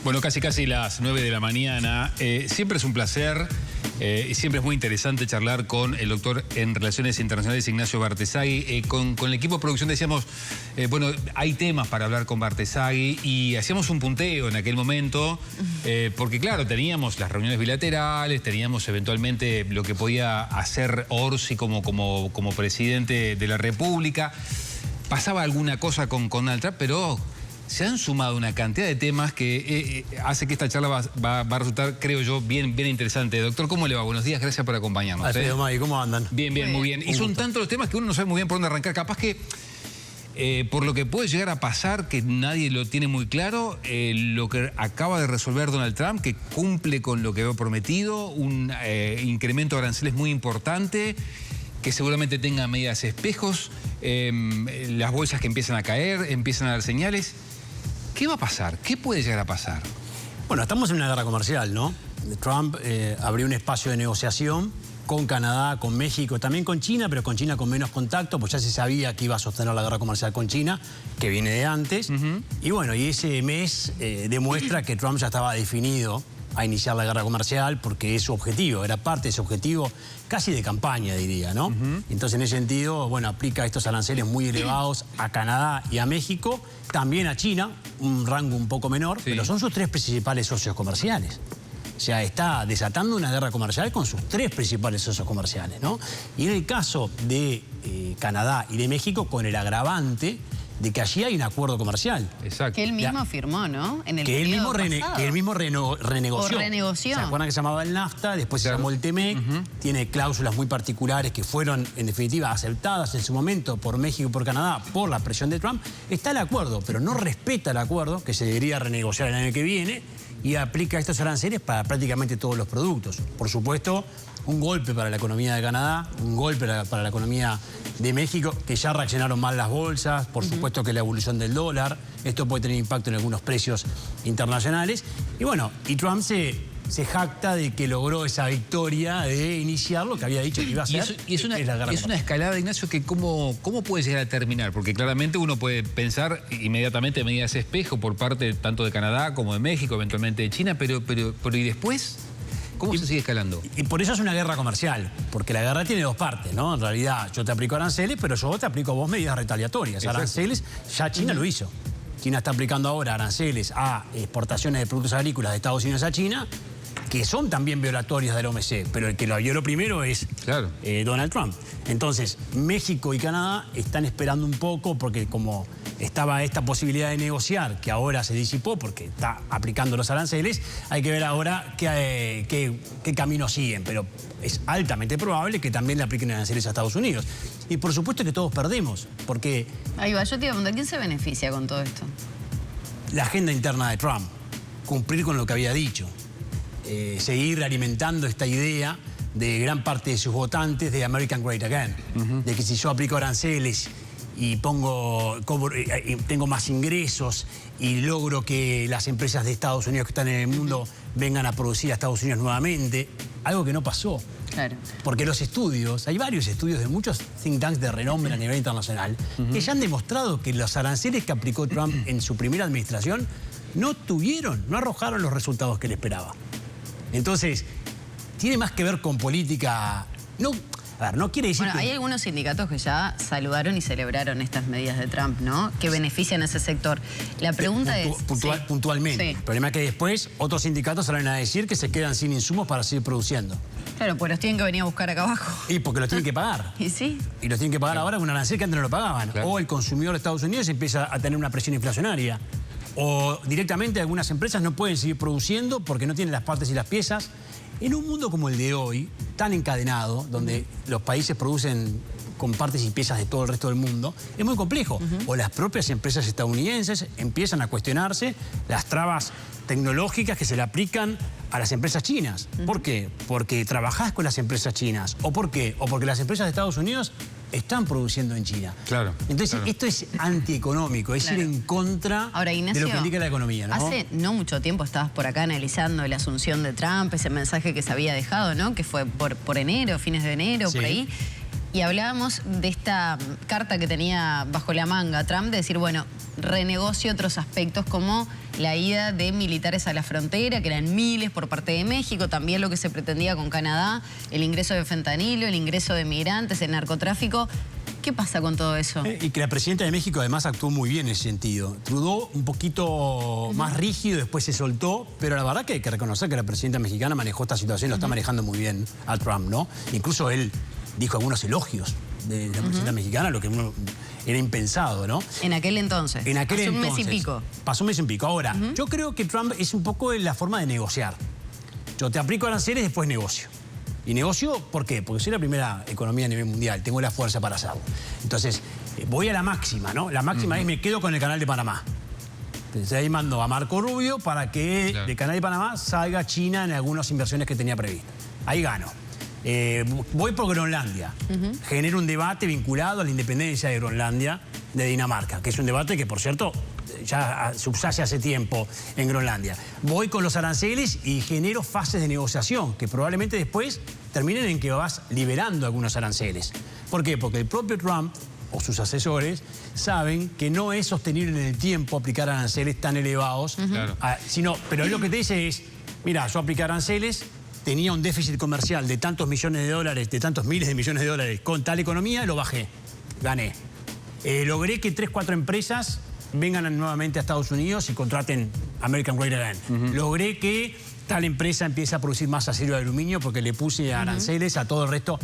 Bueno, casi las 9 de la mañana. Siempre es un placer y siempre es muy interesante charlar con el doctor en Relaciones Internacionales Ignacio Bartesagui. Con el equipo de producción decíamos, bueno, hay temas para hablar con Bartesagui y hacíamos un punteo en aquel momento, porque claro, teníamos las reuniones bilaterales, teníamos eventualmente lo que podía hacer Orsi como presidente de la República. Pasaba alguna cosa con Donald Trump, pero se han sumado una cantidad de temas que hace que esta charla va a resultar, creo yo, bien interesante. Doctor, ¿cómo le va? Buenos días, gracias por acompañarnos. Alfredo, Maggie, ¿cómo andan? Bien, muy bien. Y son tantos los temas que uno no sabe muy bien por dónde arrancar. Capaz que, por lo que puede llegar a pasar, que nadie lo tiene muy claro, lo que acaba de resolver Donald Trump, que cumple con lo que había prometido, un incremento de aranceles muy importante, que seguramente tenga medidas espejos, las bolsas que empiezan a caer, empiezan a dar señales. ¿Qué va a pasar? ¿Qué puede llegar a pasar? Bueno, estamos en una guerra comercial, ¿no? Trump abrió un espacio de negociación con Canadá, con México, también con China, pero con China con menos contacto, pues ya se sabía que iba a sostener la guerra comercial con China, que viene de antes. Y bueno, y ese mes demuestra que Trump ya estaba definido a iniciar la guerra comercial porque es su objetivo, era parte de su objetivo casi de campaña, diría, ¿no? Entonces, en ese sentido, bueno, aplica estos aranceles muy elevados a Canadá y a México, también a China, un rango un poco menor, pero son sus tres principales socios comerciales. O sea, está desatando una guerra comercial con sus tres principales socios comerciales, ¿no? Y en el caso de Canadá y de México, con el agravante de que allí hay un acuerdo comercial. Exacto. Que él mismo firmó, ¿no? En el que él mismo renegoció. O renegoció. ¿Se acuerdan que se llamaba el NAFTA? Después se llamó el TEMEC. Tiene cláusulas muy particulares que fueron, en definitiva, aceptadas en su momento por México y por Canadá por la presión de Trump. Está el acuerdo, pero no respeta el acuerdo, que se debería renegociar el año que viene, y aplica estos aranceles para prácticamente todos los productos. Por supuesto, un golpe para la economía de Canadá, un golpe para la economía de México, que ya reaccionaron mal las bolsas, por supuesto que la evolución del dólar, esto puede tener impacto en algunos precios internacionales. Y bueno, y Trump se jacta de que logró esa victoria de iniciar lo que había dicho que iba a hacer. Y es una escalada, Ignacio, que ¿cómo puede llegar a terminar? Porque claramente uno puede pensar inmediatamente en medidas espejo por parte tanto de Canadá como de México, eventualmente de China, pero ¿y después? ¿Cómo se sigue escalando? Y por eso es una guerra comercial, porque la guerra tiene dos partes, ¿no? En realidad, yo te aplico aranceles, pero yo te aplico a vos medidas retaliatorias. Exacto. Aranceles, ya China lo hizo. China está aplicando ahora aranceles a exportaciones de productos agrícolas de Estados Unidos a China, que son también violatorias del OMC, pero el que lo violó primero es Donald Trump. Entonces, México y Canadá están esperando un poco, porque como estaba esta posibilidad de negociar, que ahora se disipó porque está aplicando los aranceles, hay que ver ahora qué camino siguen, pero es altamente probable que también le apliquen aranceles a Estados Unidos. Y por supuesto que todos perdemos, porque... Ahí va, yo te iba a preguntar, ¿quién se beneficia con todo esto? La agenda interna de Trump, cumplir con lo que había dicho. Seguir alimentando esta idea de gran parte de sus votantes de American Great Again, de que si yo aplico aranceles y tengo más ingresos y logro que las empresas de Estados Unidos que están en el mundo vengan a producir a Estados Unidos nuevamente, algo que no pasó. Claro. Porque los estudios, hay varios estudios de muchos think tanks de renombre a nivel internacional, que ya han demostrado que los aranceles que aplicó Trump en su primera administración no arrojaron los resultados que él esperaba. Entonces, tiene más que ver con política. No quiere decir Bueno, hay algunos sindicatos que ya saludaron y celebraron estas medidas de Trump, ¿no? Que benefician a ese sector. La pregunta es... Puntualmente. El problema es que después otros sindicatos salen a decir que se quedan sin insumos para seguir produciendo. Claro, pues los tienen que venir a buscar acá abajo. Y porque los tienen que pagar. ¿Y sí? Y los tienen que pagar ahora con un arancel que antes no lo pagaban. O el consumidor de Estados Unidos empieza a tener una presión inflacionaria. O directamente algunas empresas no pueden seguir produciendo porque no tienen las partes y las piezas. En un mundo como el de hoy, tan encadenado, donde los países producen con partes y piezas de todo el resto del mundo, es muy complejo. O las propias empresas estadounidenses empiezan a cuestionarse las trabas tecnológicas que se le aplican a las empresas chinas. ¿Por qué? Porque trabajás con las empresas chinas. ¿O por qué? O porque las empresas de Estados Unidos están produciendo en China. Claro. Entonces, esto es antieconómico, es ir en contra Ignacio, de lo que indica la economía, ¿no? Hace no mucho tiempo estabas por acá analizando la asunción de Trump, ese mensaje que se había dejado, ¿no? Que fue por enero, fines de enero, por ahí. Y hablábamos de esta carta que tenía bajo la manga Trump, de decir, bueno, renegocio otros aspectos como la ida de militares a la frontera, que eran miles por parte de México, también lo que se pretendía con Canadá, el ingreso de fentanilo, el ingreso de migrantes, el narcotráfico. ¿Qué pasa con todo eso? Y que la presidenta de México además actuó muy bien en ese sentido. Trudeau un poquito más rígido, después se soltó, pero la verdad que hay que reconocer que la presidenta mexicana manejó esta situación, lo está manejando muy bien a Trump, ¿no? Incluso él dijo algunos elogios de la presidenta mexicana, lo que uno era impensado, ¿no? En aquel entonces. En aquel Pasó entonces. un mes y pico. Pasó un mes y pico. Ahora, yo creo que Trump es un poco la forma de negociar. Yo te aplico aranceles, después negocio. ¿Y negocio por qué? Porque soy la primera economía a nivel mundial, tengo la fuerza para hacerlo. Entonces, voy a la máxima, ¿no? La máxima es me quedo con el Canal de Panamá. Entonces ahí mando a Marco Rubio para que del Canal de Panamá salga China en algunas inversiones que tenía previstas. Ahí gano. Voy por Groenlandia. Genero un debate vinculado a la independencia de Groenlandia de Dinamarca, que es un debate que, por cierto, ya subyace hace tiempo en Groenlandia. Voy con los aranceles y genero fases de negociación que probablemente después terminen en que vas liberando algunos aranceles. ¿Por qué? Porque el propio Trump o sus asesores saben que no es sostenible en el tiempo aplicar aranceles tan elevados, pero él lo que te dice es, mira, yo apliqué aranceles, tenía un déficit comercial de tantos millones de dólares, de tantos miles de millones de dólares con tal economía, lo bajé, gané. Logré que 3, 4 empresas vengan nuevamente a Estados Unidos y contraten American Great Again. Logré que tal empresa empiece a producir más acero y aluminio porque le puse aranceles a todo el resto.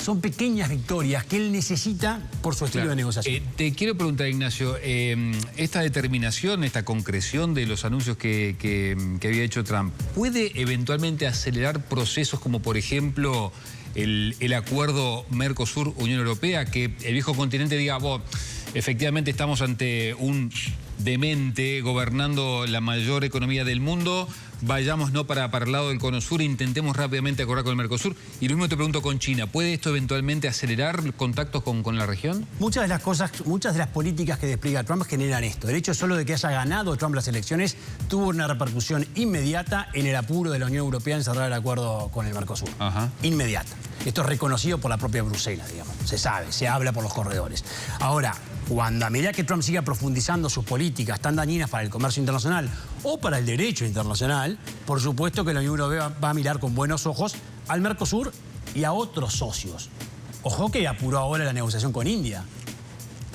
Son pequeñas victorias que él necesita por su estilo de negociación. Te quiero preguntar, Ignacio, esta determinación, esta concreción de los anuncios que había hecho Trump, ¿puede eventualmente acelerar procesos como, por ejemplo, el acuerdo Mercosur-Unión Europea? Que el viejo continente diga, efectivamente estamos ante un demente gobernando la mayor economía del mundo, vayamos no para el lado del Cono Sur, intentemos rápidamente acordar con el Mercosur. Y lo mismo te pregunto con China, ¿puede esto eventualmente acelerar contactos con la región? Muchas de las políticas que despliega Trump generan esto. El hecho solo de que haya ganado Trump las elecciones tuvo una repercusión inmediata en el apuro de la Unión Europea en cerrar el acuerdo con el Mercosur. Inmediata. Esto es reconocido por la propia Bruselas, digamos. Se sabe, se habla por los corredores. Ahora, cuando a medida que Trump siga profundizando sus políticas tan dañinas para el comercio internacional o para el derecho internacional, por supuesto que la Unión Europea va a mirar con buenos ojos al Mercosur y a otros socios. Ojo que apuró ahora la negociación con India.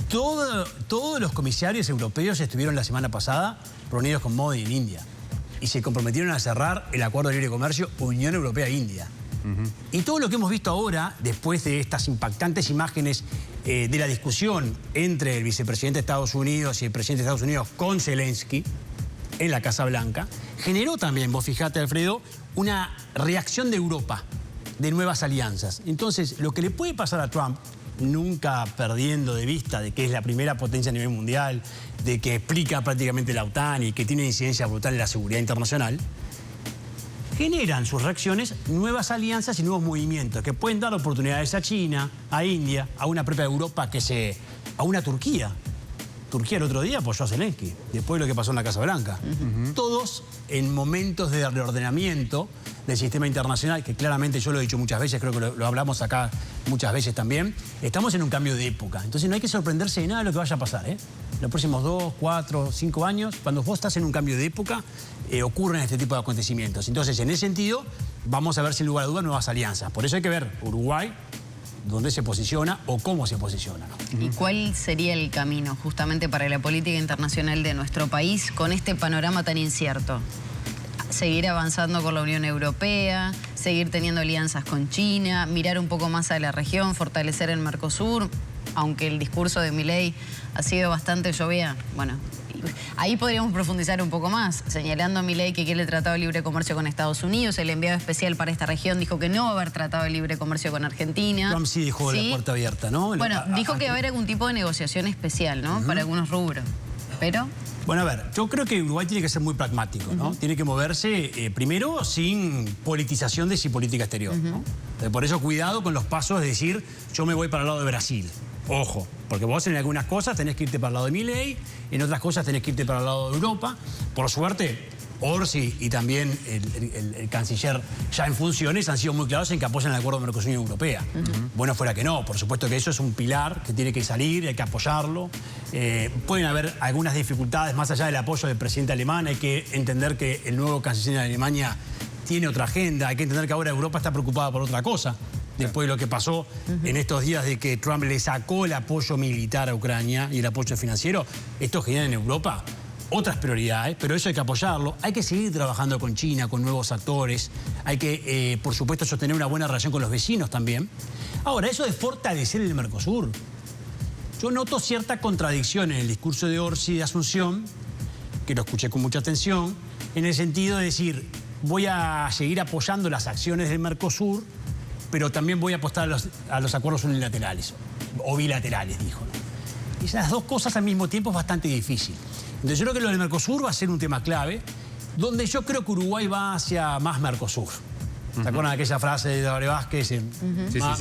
Todos los comisarios europeos estuvieron la semana pasada reunidos con Modi en India y se comprometieron a cerrar el acuerdo de libre comercio Unión Europea-India. Y todo lo que hemos visto ahora, después de estas impactantes imágenes de la discusión entre el vicepresidente de Estados Unidos y el presidente de Estados Unidos con Zelensky en la Casa Blanca, generó también, vos fijate, Alfredo, una reacción de Europa, de nuevas alianzas. Entonces, lo que le puede pasar a Trump, nunca perdiendo de vista de que es la primera potencia a nivel mundial, de que explica prácticamente la OTAN y que tiene incidencia brutal en la seguridad internacional, generan sus reacciones nuevas alianzas y nuevos movimientos que pueden dar oportunidades a China, a India, a una propia Europa a una Turquía. Turquía el otro día apoyó a Zelensky, después de lo que pasó en la Casa Blanca. Todos en momentos de reordenamiento del sistema internacional, que claramente yo lo he dicho muchas veces, creo que lo hablamos acá muchas veces también, estamos en un cambio de época. Entonces no hay que sorprenderse de nada de lo que vaya a pasar, Los próximos 2, 4, 5 años, cuando vos estás en un cambio de época, ocurren este tipo de acontecimientos. Entonces, en ese sentido, vamos a ver sin lugar a dudas nuevas alianzas. Por eso hay que ver Uruguay, dónde se posiciona o cómo se posiciona, ¿no? ¿Y cuál sería el camino justamente para la política internacional de nuestro país con este panorama tan incierto? Seguir avanzando con la Unión Europea, seguir teniendo alianzas con China, mirar un poco más a la región, fortalecer el Mercosur, aunque el discurso de Milei ha sido bastante llovía. Bueno, ahí podríamos profundizar un poco más, señalando a Milei que quiere el Tratado de Libre Comercio con Estados Unidos. El enviado especial para esta región dijo que no va a haber Tratado de Libre Comercio con Argentina. Trump sí dejó la puerta abierta, ¿no? Bueno, dijo que va a haber algún tipo de negociación especial, ¿no? Para algunos rubros. Pero... Bueno, a ver, yo creo que Uruguay tiene que ser muy pragmático, ¿no? Tiene que moverse, primero, sin politización de su política exterior, ¿no? Por eso, cuidado con los pasos de decir, yo me voy para el lado de Brasil. Ojo, porque vos en algunas cosas tenés que irte para el lado de Milei, en otras cosas tenés que irte para el lado de Europa. Por suerte, Orsi y también el canciller ya en funciones han sido muy claros en que apoyan el acuerdo de Mercosur y Unión Europea. Bueno, fuera que no, por supuesto que eso es un pilar que tiene que salir, hay que apoyarlo. Pueden haber algunas dificultades más allá del apoyo del presidente alemán, hay que entender que el nuevo canciller de Alemania tiene otra agenda, hay que entender que ahora Europa está preocupada por otra cosa. Después de lo que pasó en estos días de que Trump le sacó el apoyo militar a Ucrania y el apoyo financiero, esto genera en Europa otras prioridades, pero eso hay que apoyarlo. Hay que seguir trabajando con China, con nuevos actores. Hay que, por supuesto, sostener una buena relación con los vecinos también. Ahora, eso de fortalecer el Mercosur. Yo noto cierta contradicción en el discurso de Orsi de Asunción, que lo escuché con mucha atención, en el sentido de decir, voy a seguir apoyando las acciones del Mercosur, pero también voy a apostar a los acuerdos unilaterales, o bilaterales, dijo. Y esas dos cosas al mismo tiempo es bastante difícil. Entonces yo creo que lo del Mercosur va a ser un tema clave, donde yo creo que Uruguay va hacia más Mercosur. ¿Se acuerdan de aquella frase de Dabre Vázquez?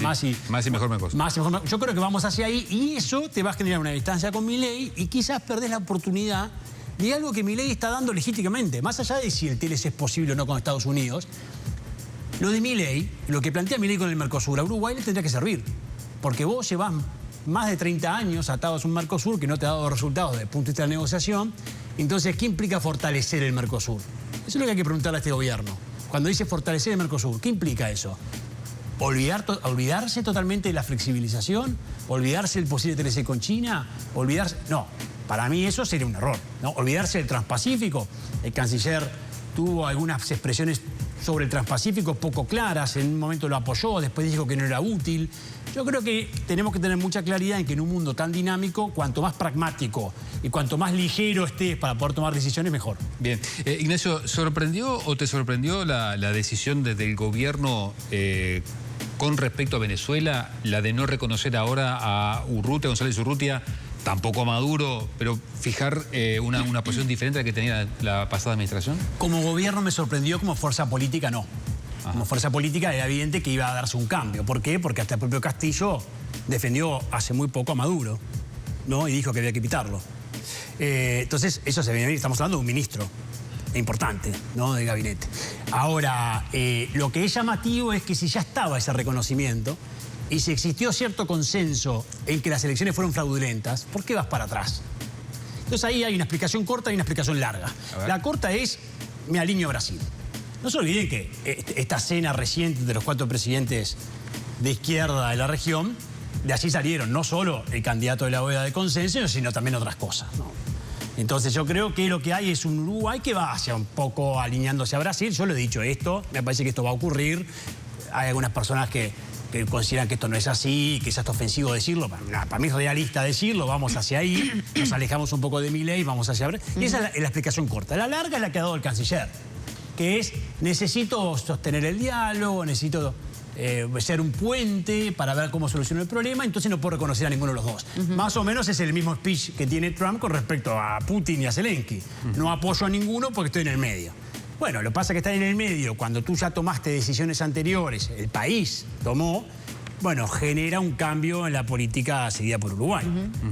Más y mejor Mercosur. Más y mejor. Yo creo que vamos hacia ahí y eso te va a generar una distancia con Milei y quizás perdés la oportunidad de algo que Milei está dando legítimamente. Más allá de si el TLC es posible o no con Estados Unidos, lo de Milei, lo que plantea Milei con el Mercosur, a Uruguay le tendría que servir. Porque vos llevás más de 30 años atados a un Mercosur que no te ha dado resultados desde el punto de vista de la negociación. Entonces, ¿qué implica fortalecer el Mercosur? Eso es lo que hay que preguntarle a este gobierno. Cuando dice fortalecer el Mercosur, ¿qué implica eso? ¿Olvidarse totalmente de la flexibilización? ¿Olvidarse del posible TLC con China? ¿Olvidarse? No, para mí eso sería un error, ¿no? Olvidarse del Transpacífico. El canciller tuvo algunas expresiones sobre el Transpacífico poco claras, en un momento lo apoyó, después dijo que no era útil. Yo creo que tenemos que tener mucha claridad en que en un mundo tan dinámico, cuanto más pragmático y cuanto más ligero estés para poder tomar decisiones, mejor. Bien. Ignacio, ¿sorprendió o te sorprendió la decisión del gobierno con respecto a Venezuela, la de no reconocer ahora a Urrutia, González Urrutia, tampoco a Maduro, pero fijar una posición diferente a la que tenía la pasada administración? Como gobierno me sorprendió, como fuerza política no. Como fuerza política era evidente que iba a darse un cambio. ¿Por qué? Porque hasta el propio Castillo defendió hace muy poco a Maduro, ¿no? Y dijo que había que quitarlo. Entonces, eso se viene. Estamos hablando de un ministro importante, ¿no? De gabinete. Ahora, lo que es llamativo es que si ya estaba ese reconocimiento y si existió cierto consenso en que las elecciones fueron fraudulentas, ¿por qué vas para atrás? Entonces ahí hay una explicación corta y una explicación larga. La corta es, me alineo a Brasil. No se olviden que esta cena reciente de los 4 presidentes de izquierda de la región, de allí salieron no solo el candidato de la OEA de consenso, sino también otras cosas, ¿no? Entonces yo creo que lo que hay es un Uruguay que va hacia un poco alineándose a Brasil. Yo lo he dicho esto, me parece que esto va a ocurrir. Hay algunas personas que consideran que esto no es así, que es hasta ofensivo decirlo. Para mí es realista decirlo, vamos hacia ahí, nos alejamos un poco de Milei, vamos hacia Brasil. Y esa es la explicación corta. La larga es la que ha dado el canciller, que es, necesito sostener el diálogo, necesito ser un puente para ver cómo solucionar el problema, entonces no puedo reconocer a ninguno de los dos. Más o menos es el mismo speech que tiene Trump con respecto a Putin y a Zelensky. No apoyo a ninguno porque estoy en el medio. Bueno, lo que pasa es que estar en el medio, cuando tú ya tomaste decisiones anteriores, el país tomó, bueno, genera un cambio en la política seguida por Uruguay,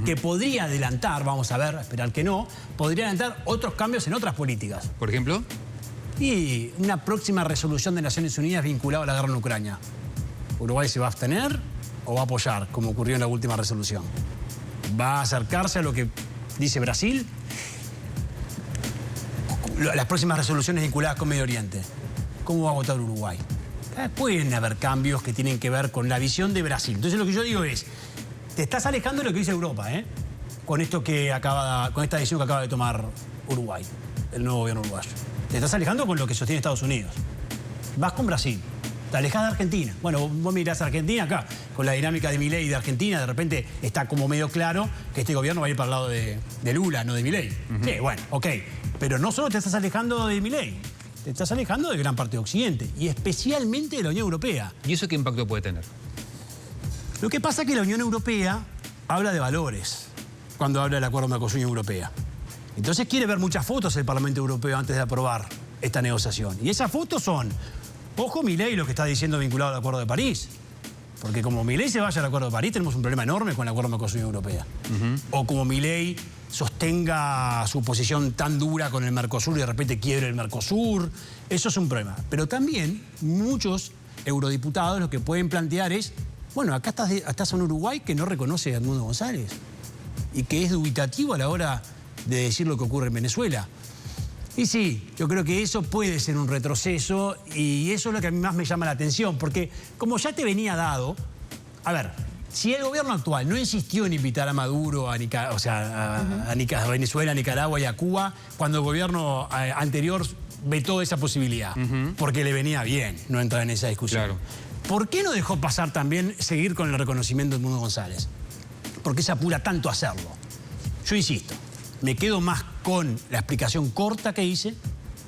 que podría adelantar, vamos a ver, esperar que no, podría adelantar otros cambios en otras políticas. ¿Por ejemplo? Y una próxima resolución de Naciones Unidas vinculada a la guerra en Ucrania. ¿Uruguay se va a abstener o va a apoyar, como ocurrió en la última resolución? ¿Va a acercarse a lo que dice Brasil? Las próximas resoluciones vinculadas con Medio Oriente. ¿Cómo va a votar Uruguay? Pueden haber cambios que tienen que ver con la visión de Brasil. Entonces lo que yo digo es, te estás alejando de lo que dice Europa, con esta decisión que acaba de tomar Uruguay, el nuevo gobierno uruguayo. Te estás alejando con lo que sostiene Estados Unidos. Vas con Brasil. Te alejas de Argentina. Bueno, vos mirás a Argentina acá, con la dinámica de Milei y de Argentina, de repente está como medio claro que este gobierno va a ir para el lado de Lula, no de Milei. Sí, bueno, ok. Pero no solo te estás alejando de Milei, te estás alejando de gran parte de Occidente, y especialmente de la Unión Europea. ¿Y eso qué impacto puede tener? Lo que pasa es que la Unión Europea habla de valores cuando habla del acuerdo Mercosur-Unión Europea. Entonces quiere ver muchas fotos el Parlamento Europeo antes de aprobar esta negociación. Y esas fotos son, ojo Milei lo que está diciendo vinculado al Acuerdo de París. Porque como Milei se vaya al Acuerdo de París, tenemos un problema enorme con el Acuerdo Mercosur-Unión Europea. O como Milei sostenga su posición tan dura con el Mercosur y de repente quiebre el Mercosur. Eso es un problema. Pero también muchos eurodiputados lo que pueden plantear es, bueno, acá estás en Uruguay que no reconoce a Edmundo González y que es dubitativo a la hora de decir lo que ocurre en Venezuela. Y sí, yo creo que eso puede ser un retroceso y eso es lo que a mí más me llama la atención, porque como ya te venía dado, a ver, si el gobierno actual no insistió en invitar a Maduro, a Venezuela, a Nicaragua y a Cuba, cuando el gobierno anterior vetó esa posibilidad, porque le venía bien no entrar en esa discusión. Claro. ¿Por qué no dejó pasar también seguir con el reconocimiento de Edmundo González? ¿Por qué se apura tanto a hacerlo? Yo insisto, me quedo más con la explicación corta que hice.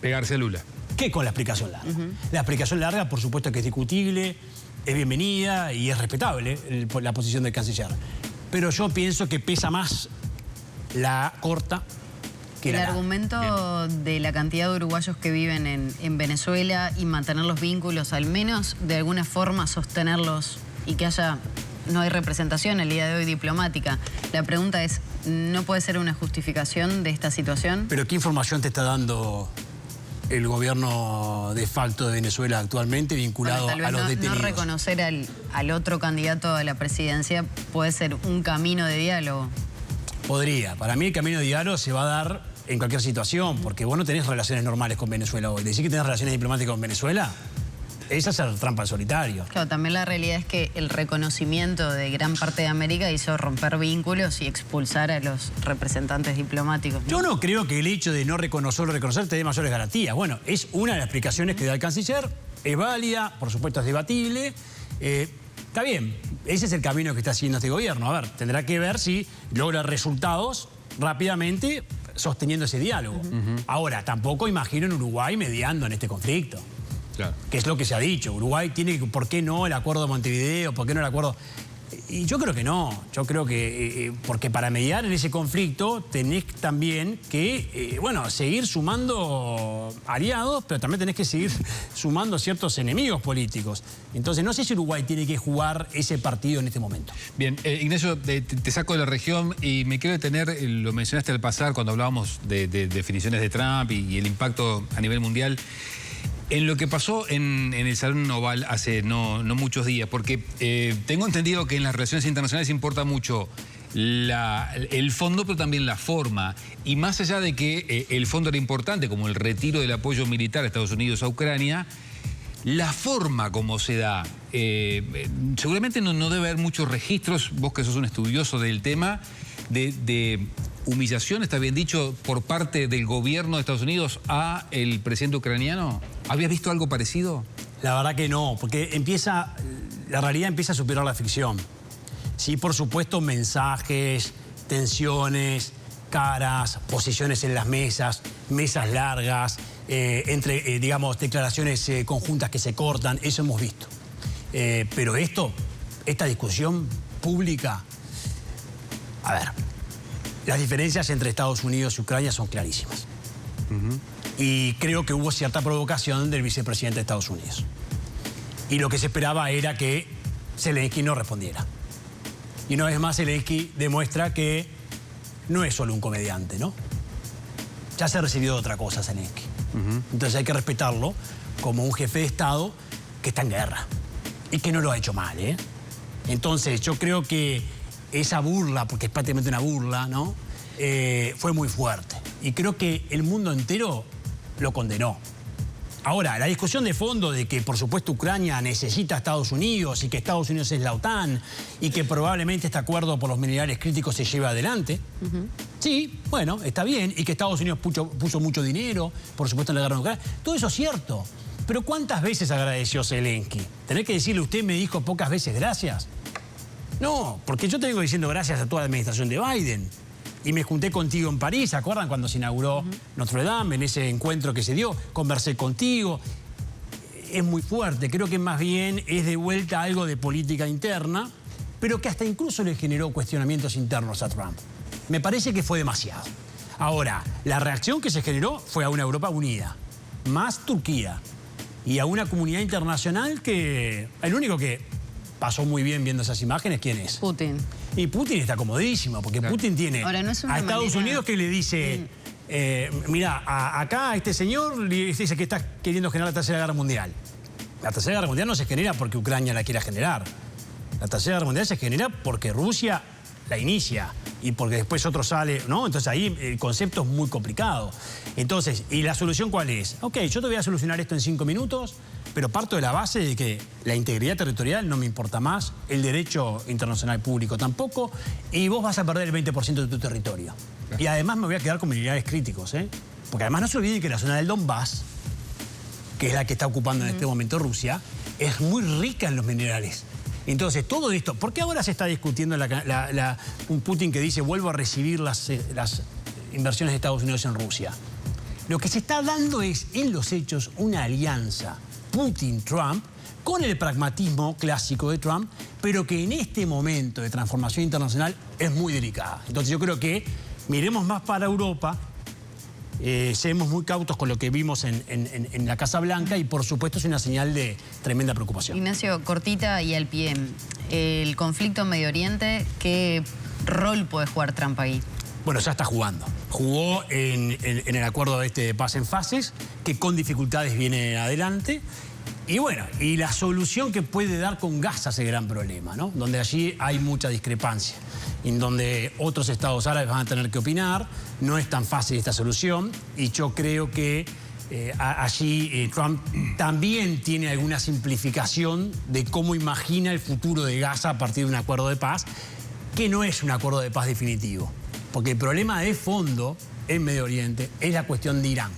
Pegarse a Lula. Que con la explicación larga. La explicación larga, por supuesto que es discutible, es bienvenida y es respetable la posición del canciller. Pero yo pienso que pesa más la corta que la larga. El argumento de la cantidad de uruguayos que viven en Venezuela y mantener los vínculos, al menos de alguna forma sostenerlos y que haya... No hay representación el día de hoy diplomática. La pregunta es, ¿no puede ser una justificación de esta situación? ¿Pero qué información te está dando el gobierno de facto de Venezuela actualmente vinculado bueno, a los detenidos? No reconocer al otro candidato a la presidencia puede ser un camino de diálogo. Podría. Para mí el camino de diálogo se va a dar en cualquier situación, porque vos no tenés relaciones normales con Venezuela hoy. Decir que tenés relaciones diplomáticas con Venezuela... Esa es la trampa al solitario. Claro, también la realidad es que el reconocimiento de gran parte de América hizo romper vínculos y expulsar a los representantes diplomáticos, ¿no? Yo no creo que el hecho de no reconocer o reconocer te dé mayores garantías. Bueno, es una de las explicaciones que da el canciller, es válida, por supuesto es debatible. Está bien, ese es el camino que está siguiendo este gobierno. A ver, tendrá que ver si logra resultados rápidamente sosteniendo ese diálogo. Ahora, tampoco imagino en Uruguay mediando en este conflicto. Claro. Que es lo que se ha dicho. Uruguay tiene que, ¿por qué no el acuerdo de Montevideo? ¿Por qué no el acuerdo? Y yo creo que no. Yo creo que, porque para mediar en ese conflicto tenés también que, bueno, seguir sumando aliados, pero también tenés que seguir sumando ciertos enemigos políticos. Entonces, no sé si Uruguay tiene que jugar ese partido en este momento. Bien, Ignacio, te saco de la región y me quiero detener, lo mencionaste al pasar cuando hablábamos de definiciones de Trump y el impacto a nivel mundial. En lo que pasó en el Salón Oval hace no muchos días, porque tengo entendido que en las relaciones internacionales importa mucho el fondo, pero también la forma. Y más allá de que el fondo era importante, como el retiro del apoyo militar de Estados Unidos a Ucrania, la forma como se da, seguramente no debe haber muchos registros, vos que sos un estudioso del tema, de humillación, está bien dicho, por parte del gobierno de Estados Unidos a el presidente ucraniano. ¿Habías visto algo parecido? La verdad que no, porque la realidad empieza a superar la ficción. Sí, por supuesto, mensajes, tensiones, caras, posiciones en las mesas largas, digamos, declaraciones conjuntas que se cortan, eso hemos visto. Pero esta discusión pública, a ver, las diferencias entre Estados Unidos y Ucrania son clarísimas. Y creo que hubo cierta provocación del vicepresidente de Estados Unidos. Y lo que se esperaba era que Zelensky no respondiera. Y una vez más Zelensky demuestra que no es solo un comediante, ¿no? Ya se recibió de otra cosa Zelensky. Entonces hay que respetarlo como un jefe de Estado que está en guerra. Y que no lo ha hecho mal, ¿eh? Entonces yo creo que esa burla, porque es prácticamente una burla, ¿no? Fue muy fuerte. Y creo que el mundo entero lo condenó. Ahora, la discusión de fondo de que, por supuesto, Ucrania necesita a Estados Unidos y que Estados Unidos es la OTAN y que probablemente este acuerdo por los minerales críticos se lleve adelante. Sí, bueno, está bien. Y que Estados Unidos puso mucho dinero, por supuesto, en la guerra de Ucrania. Todo eso es cierto. Pero ¿cuántas veces agradeció Zelensky? ¿Tenés que decirle, usted me dijo pocas veces gracias? No, porque yo te vengo diciendo gracias a toda la administración de Biden. Y me junté contigo en París, ¿se acuerdan cuando se inauguró Notre Dame, en ese encuentro que se dio? Conversé contigo. Es muy fuerte, creo que más bien es de vuelta algo de política interna, pero que hasta incluso le generó cuestionamientos internos a Trump. Me parece que fue demasiado. Ahora, la reacción que se generó fue a una Europa unida, más Turquía, y a una comunidad internacional que el único que pasó muy bien viendo esas imágenes, ¿quién es? Putin. Y Putin está comodísimo, porque Putin tiene Ahora, no es una a Estados manera... Unidos que le dice, mira, acá este señor le dice que está queriendo generar la Tercera Guerra Mundial. La Tercera Guerra Mundial no se genera porque Ucrania la quiera generar. La Tercera Guerra Mundial se genera porque Rusia la inicia y porque después otro sale, ¿no? Entonces ahí el concepto es muy complicado. Entonces, ¿y la solución cuál es? Ok, yo te voy a solucionar esto en 5 minutos, pero parto de la base de que la integridad territorial no me importa más, el derecho internacional público tampoco, y vos vas a perder el 20% de tu territorio. Y además me voy a quedar con minerales críticos, ¿eh? Porque además no se olviden que la zona del Donbass, que es la que está ocupando en este momento Rusia, es muy rica en los minerales. Entonces, todo esto, ¿por qué ahora se está discutiendo un Putin que dice vuelvo a recibir las inversiones de Estados Unidos en Rusia? Lo que se está dando es, en los hechos, una alianza Putin-Trump con el pragmatismo clásico de Trump, pero que en este momento de transformación internacional es muy delicada. Entonces yo creo que miremos más para Europa, seamos muy cautos con lo que vimos en la Casa Blanca y por supuesto es una señal de tremenda preocupación. Ignacio, cortita y al pie. El conflicto en Medio Oriente, ¿qué rol puede jugar Trump ahí? Bueno, ya está jugando. Jugó en el acuerdo de paz en fases, que con dificultades viene adelante. Y bueno, y la solución que puede dar con Gaza es el gran problema, ¿no? Donde allí hay mucha discrepancia, en donde otros estados árabes van a tener que opinar. No es tan fácil esta solución y yo creo que allí Trump también tiene alguna simplificación de cómo imagina el futuro de Gaza a partir de un acuerdo de paz, que no es un acuerdo de paz definitivo. Porque el problema de fondo en Medio Oriente es la cuestión de Irán.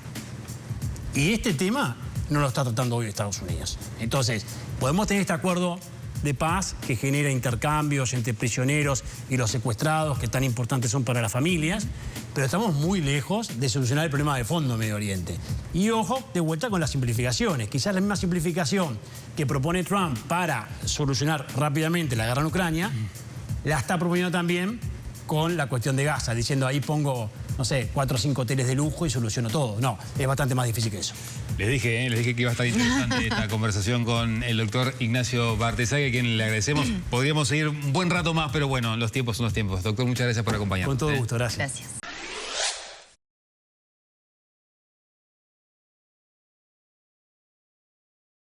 Y este tema no lo está tratando hoy Estados Unidos. Entonces, podemos tener este acuerdo de paz que genera intercambios entre prisioneros y los secuestrados, que tan importantes son para las familias, pero estamos muy lejos de solucionar el problema de fondo en Medio Oriente. Y ojo, de vuelta con las simplificaciones. Quizás la misma simplificación que propone Trump para solucionar rápidamente la guerra en Ucrania, la está proponiendo también con la cuestión de Gaza, diciendo ahí pongo, no sé, 4 o 5 hoteles de lujo y soluciono todo. No, es bastante más difícil que eso. Les dije que iba a estar interesante esta conversación con el doctor Ignacio Bartesague, a quien le agradecemos. Podríamos seguir un buen rato más, pero bueno, los tiempos son los tiempos. Doctor, muchas gracias por acompañarnos. Con todo gusto, gracias. Gracias.